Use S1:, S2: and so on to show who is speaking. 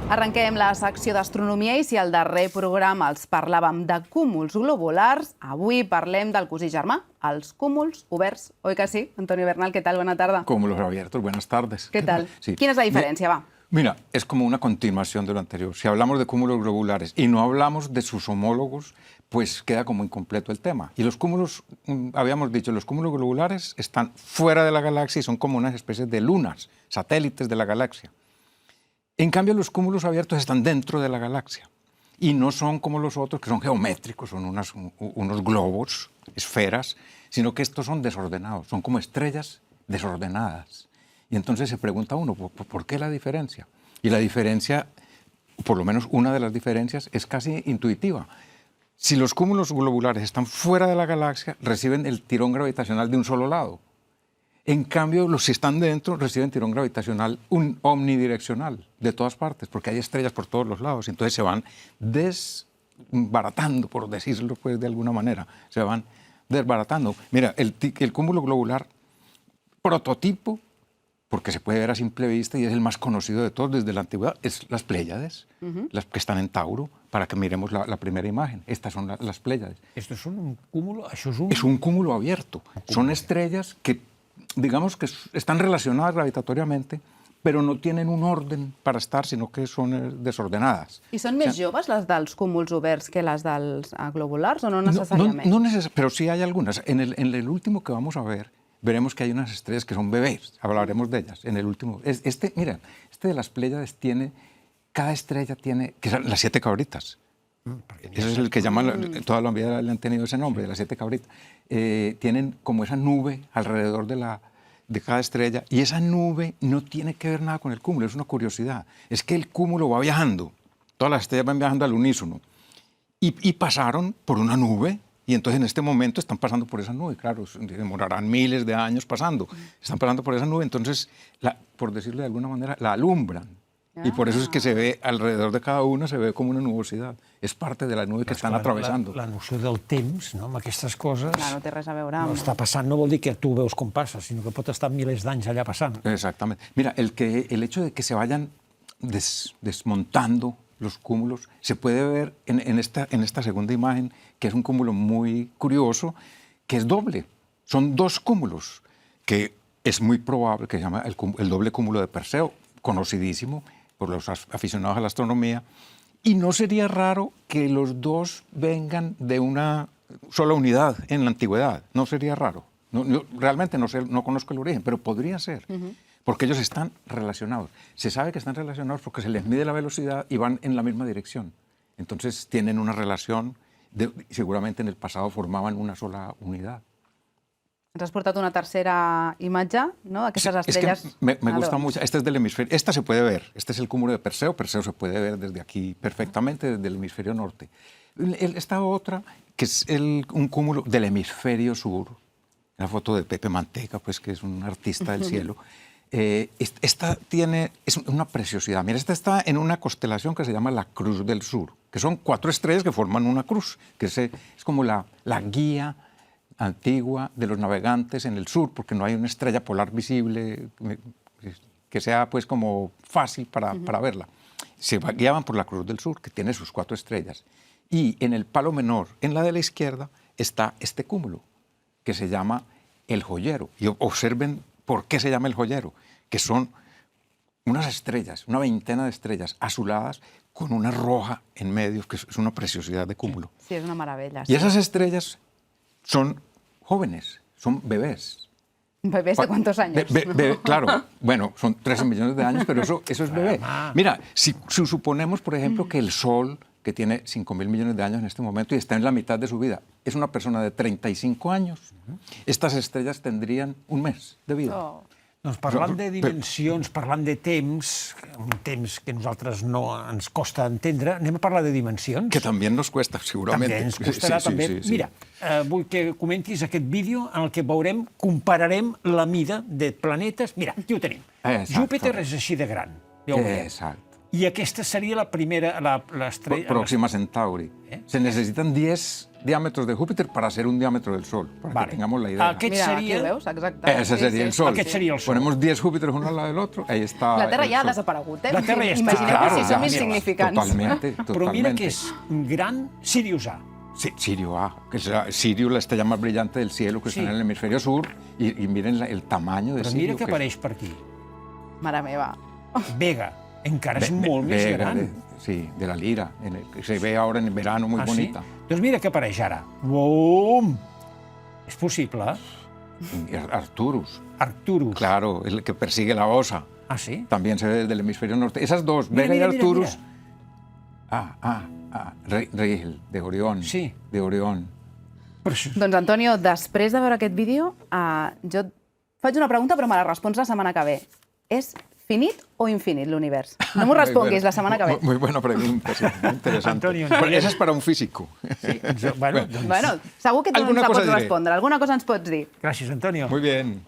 S1: Arrenquem la secció d'astronomia i si al darrer programa els parlàvem de cúmuls globulars, avui parlem del cosí germà, els cúmuls oberts. Oi que sí? Antonio Bernal, ¿qué tal? Buena tarde.
S2: Cúmulos abiertos, buenas tardes.
S1: ¿Qué tal?
S2: Sí.
S1: ¿Quién es la diferencia? Va.
S2: Mira, es como una continuación de lo anterior. Si hablamos de cúmulos globulares y no hablamos de sus homólogos, pues queda como incompleto el tema. Y los cúmulos, habíamos dicho, los cúmulos globulares están fuera de la galaxia y son como unas especies de lunas, satélites de la galaxia. En cambio, los cúmulos abiertos están dentro de la galaxia y no son como los otros, que son geométricos, son unos globos, esferas, sino que estos son desordenados, son como estrellas desordenadas. Y entonces se pregunta uno, ¿por qué la diferencia? Y la diferencia, por lo menos una de las diferencias, es casi intuitiva. Si los cúmulos globulares están fuera de la galaxia, reciben el tirón gravitacional de un solo lado. En cambio, los que están dentro reciben tirón gravitacional omnidireccional, de todas partes, porque hay estrellas por todos los lados. Entonces se van desbaratando, por decirlo pues, de alguna manera. Se van desbaratando. Mira, el cúmulo globular prototipo, porque se puede ver a simple vista y es el más conocido de todos desde la antigüedad, es las Pléyades, las que están en Tauro, para que miremos la primera imagen. Estas son las Pléyades.
S3: ¿Esto es un cúmulo?
S2: Es un cúmulo abierto. Son estrellas que, digamos que están relacionadas gravitatoriamente, pero no tienen un orden para estar, sino que son desordenadas.
S1: I són més joves les dels cúmuls oberts que les dels globulars o no necessàriament?
S2: No necesariamente, pero sí hay algunas. En el último que vamos a ver, veremos que hay unas estrellas que son bebés, hablaremos de ellas en el último. Mira, este de las Pléyades tiene, cada estrella tiene, que son las 7 cabritas. Ese es el que llaman, toda la vida le han tenido ese nombre, de las 7 cabritas. Tienen como esa nube alrededor de cada estrella, y esa nube no tiene que ver nada con el cúmulo, es una curiosidad. Es que el cúmulo va viajando, todas las estrellas van viajando al unísono, y pasaron por una nube. Y entonces en este momento están pasando por esa nube, claro, demorarán miles de años pasando. Están pasando por esa nube, entonces, por decirlo de alguna manera, la alumbran. Y por eso es que se ve alrededor de cada una, se ve como una nubosidad. És parte de la nube que estan atravessant.
S3: La noció del temps, no, amb aquestes coses...
S1: Clar, no té res a veure amb...
S3: No està passant, no vol dir que tu veus com passa, sinó que pot estar milers d'anys allà passant.
S2: Exactamente. Mira, el hecho de que se vayan desmontando los cúmulos, se puede ver en esta segunda imagen, que es un cúmulo muy curioso, que es doble. Son dos cúmulos, que es muy probable, que se llama el doble cúmulo de Perseo, conocidísimo por los aficionados a la astronomía, y no sería raro que los dos vengan de una sola unidad en la antigüedad, no sería raro. Realmente no conozco el origen, pero podría ser. Porque ellos están relacionados. Se sabe que están relacionados porque se les mide la velocidad y van en la misma dirección. Entonces tienen una relación, seguramente en el pasado formaban una sola unidad.
S1: Ens has portat una tercera imatge, no?, d'aquestes estrelles...
S2: Es que me gusta mucho. Este es del hemisferio. Esta se puede ver. Este es el cúmulo de Perseo. Perseo se puede ver desde aquí perfectamente, desde el hemisferio norte. Esta otra, que es un cúmulo del hemisferio sur, la foto de Pepe Manteca, pues, que es un artista del cielo. Esta es una preciosidad. Mira, esta está en una constelación que se llama la Cruz del Sur, que son 4 estrellas que forman una cruz, que es como la guía antigua de los navegantes en el sur, porque no hay una estrella polar visible que sea pues como fácil para verla. Se guiaban por la Cruz del Sur, que tiene sus 4 estrellas. Y en el palo menor, en la de la izquierda, está este cúmulo, que se llama el Joyero. Y observen por qué se llama el Joyero, que son unas estrellas, una veintena de estrellas azuladas con una roja en medio, que es una preciosidad de cúmulo.
S1: Sí, es una maravilla.
S2: Y esas estrellas son jóvenes, son bebés.
S1: ¿Bebés de cuántos años?
S2: Claro, bueno, son 13 millones de años, pero eso es bebé. Mira, si suponemos, por ejemplo, que el Sol, que tiene 5.000 millones de años en este momento y está en la mitad de su vida, es una persona de 35 años, estas estrellas tendrían un mes de vida.
S1: Oh.
S3: Doncs parlant de dimensions, parlant de temps, un temps que nosaltres no ens costa entendre, anem a parlar de dimensions.
S2: Que també nos cuesta, segurament.
S3: També ens costarà, també. Mira, vull que comentis aquest vídeo en el que veurem, compararem la mida de planetes. Mira, aquí ho tenim. Júpiter és així de gran.
S2: Exacte.
S3: I aquesta seria la primera, l'estrella...
S2: Próxima Centauri. Se necesitan 10 diámetros de Júpiter para hacer un diámetro del Sol, para que tengamos la idea.
S3: Aquest
S1: Mira, aquí
S3: seria...
S1: ho veus, exacte.
S2: Ese sería el Sol.
S3: Aquest seria el Sol.
S2: Ponemos 10 Júpiteres uno al lado del otro, ahí está
S1: La Terra
S2: el
S1: ja ha
S2: Sol.
S1: desaparegut, eh?
S3: La Terra ja està.
S1: Imagineu
S2: Claro,
S1: si
S2: ya,
S1: som
S2: mira,
S1: insignificants.
S2: Totalmente,
S3: Però mira
S2: totalmente.
S3: que és gran Sirius A.
S2: Sí, Sirio A, que es Sirio, la estrella más brillante del cielo, que
S3: Sí.
S2: está en el hemisferio sur, y miren el tamaño de
S3: Però
S2: Sirio.
S3: mira que apareix per aquí.
S1: Mare meva.
S3: Vega, encara és molt més
S2: Vega,
S3: gran.
S2: sí, de la Lira, que se ve ahora en verano muy bonita.
S3: Sí? Doncs mira que apareix ara. Bum! És possible.
S2: Y Arcturus,
S3: Arcturus.
S2: claro, el que persigue la Osa,
S3: Ah, sí?
S2: también se ve desde el hemisferio norte. Esas dos,
S3: Mira,
S2: Vega
S3: mira,
S2: y
S3: mira,
S2: Arcturus.
S3: mira.
S2: Rigel, de Orión.
S3: Sí.
S2: De Orión.
S3: Però això...
S1: Doncs, Antonio, després de veure aquest vídeo, jo et faig una pregunta, però me la respons la setmana que ve. És finit o infinit l'univers? No m'ho responguis la setmana que ve.
S2: Muy buena pregunta, sí, muy interesante.
S3: Antonio,
S2: Bueno, esa es para un físico.
S3: Sí, bueno, doncs...
S1: Bueno, segur que tu ens
S2: Alguna
S1: la
S2: cosa
S1: pots
S2: diré.
S1: respondre, alguna cosa ens pots dir.
S3: Gràcies, Antonio.
S2: Muy bien.